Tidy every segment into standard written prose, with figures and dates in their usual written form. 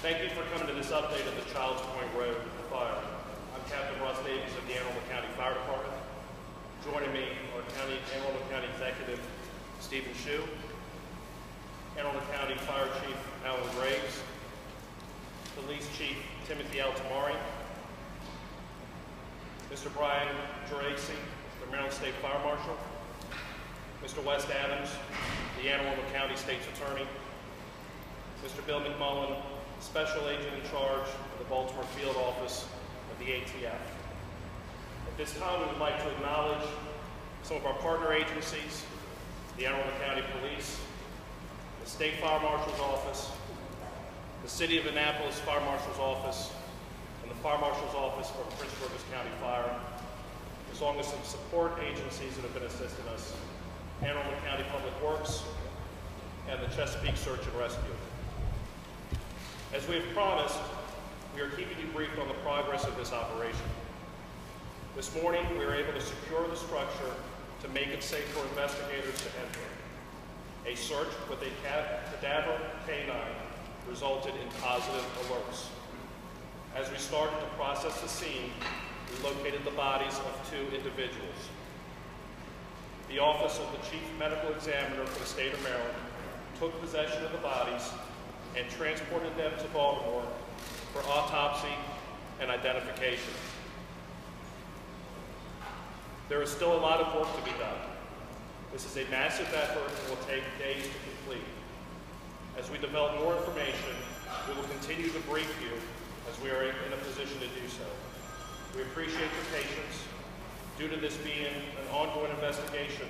Thank you for coming to this update of the Childs Point Road fire. I'm Captain Russ Davies of the Annapolis County Fire Department. Joining me are Annapolis County Executive Stephen Shue, Annapolis County Fire Chief Alan Graves, Police Chief Timothy Altamari, Mr. Brian Geraci, the Maryland State Fire Marshal, Mr. Wes Adams, the Annapolis County State's Attorney, Mr. Bill McMullen, Special Agent in charge of the Baltimore Field Office of the ATF. At this time, we would like to acknowledge some of our partner agencies, the Annapolis County Police, the State Fire Marshal's Office, the City of Annapolis Fire Marshal's Office, and the Fire Marshal's Office for Prince George's County Fire, as long as some support agencies that have been assisting us, Annapolis County Public Works, and the Chesapeake Search and Rescue. As we have promised, we are keeping you briefed on the progress of this operation. This morning, we were able to secure the structure to make it safe for investigators to enter. A search with a cadaver canine resulted in positive alerts. As we started to process the scene, we located the bodies of 2 individuals. The Office of the Chief Medical Examiner for the state of Maryland took possession of the bodies and transported them to Baltimore for autopsy and identification. There is still a lot of work to be done. This is a massive effort and will take days to complete. As we develop more information, we will continue to brief you as we are in a position to do so. We appreciate your patience. Due to this being an ongoing investigation,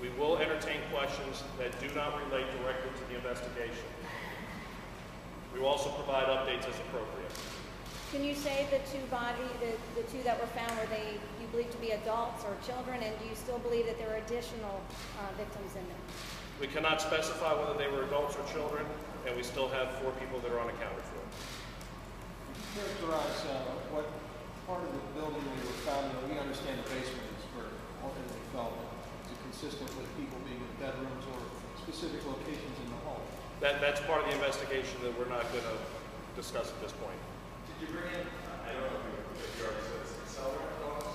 we will entertain questions that do not relate directly to the investigation. We will also provide updates as appropriate. Can you say the 2 that were found, were they, you believe to be adults or children, and do you still believe that there are additional victims in them? We cannot specify whether they were adults or children, and we still have 4 people that are unaccounted for. Characterize what part of the building we were found in. We understand the basement is where ultimately fell. Is it consistent with people being in bedrooms or specific locations in the home? That's part of the investigation that we're not going to discuss at this point. Did you bring in, I don't know if you already said this, accelerant dogs?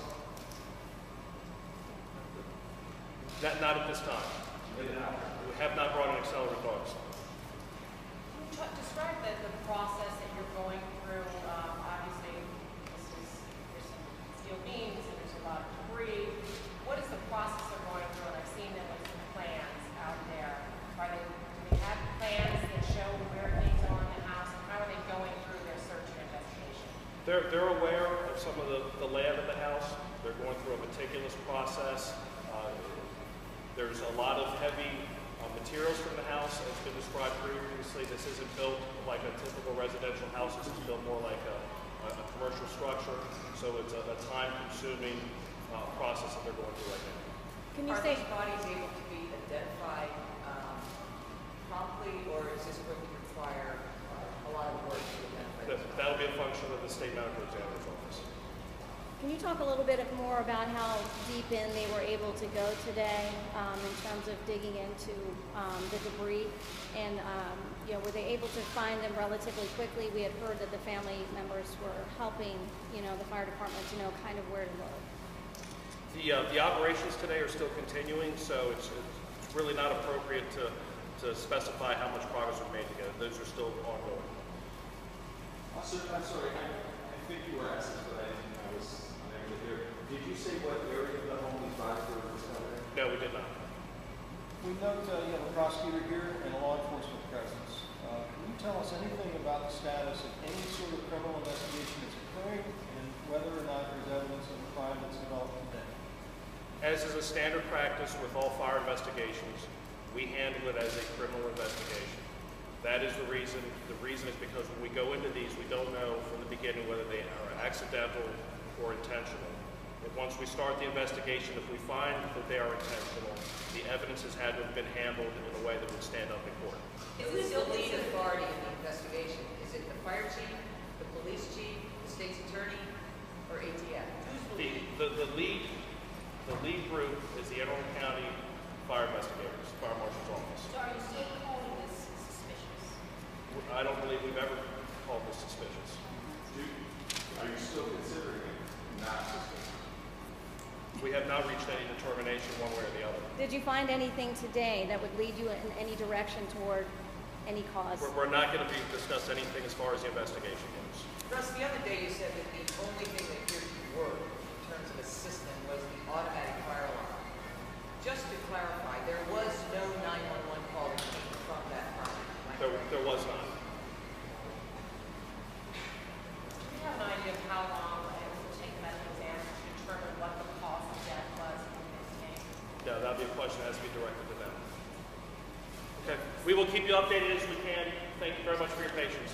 Not at this time. We have not brought in accelerant dogs. Describe the process that you're going through. Obviously, there's some steel beams and there's a lot of debris. What is the process they're going through? And I've seen them with some plans out there. Do they have plans that show where things are in the house, and how are they going through their search and investigation? They're aware of some of the layout of the house. They're going through a meticulous process. There's a lot of heavy materials from the house, as been described previously. This isn't built like a typical residential house. This is built more like a commercial structure. So it's a time-consuming process that they're going through right now. Can you say, are these bodies able to be identified promptly, or is this going to require a lot of work to identify? That'll be a function of the state medical examiner's office. Can you talk a little bit more about how deep in they were able to go today in terms of digging into the debris? And were they able to find them relatively quickly? We had heard that the family members were helping, the fire department to know kind of where to look. The operations today are still continuing, so it's really not appropriate to specify how much progress we've made together. Those are still ongoing. So, I'm sorry, I think you were asked this, but I was unable to hear. Did you say what area of the home we filed for discovery? No, we did not. We note you have a prosecutor here and a law enforcement presence. Can you tell us anything about the status of any sort of criminal investigation that's occurring and whether or not there's evidence of a crime that's developed today? As is a standard practice with all fire investigations, we handle it as a criminal investigation. That is the reason. The reason is because when we go into these, we don't know from the beginning whether they are accidental or intentional. And once we start the investigation, if we find that they are intentional, the evidence has had to have been handled in a way that would stand up in court. Is this the lead authority in the investigation? Is it the fire chief, the police chief, the state's attorney, or ATF? The lead group is the Annapolis County Fire Investigators, Fire Marshal's Office. So are you still calling this suspicious? I don't believe we've ever called this is suspicious. Are you still considering it not suspicious? We have not reached any determination one way or the other. Did you find anything today that would lead you in any direction toward any cause? We're not going to discuss anything as far as the investigation goes. Russ, the other day you said that the only thing that appeared to work in terms of a system was the automatic fire alarm. Just to clarify, there was no 911 call that came from that property. Am I correct? There was not. Do you have an idea of how long it will take medical exams to determine what the cause of death was in this case? No, that'd be a question that has to be directed to them. Okay. We will keep you updated as we can. Thank you very much for your patience.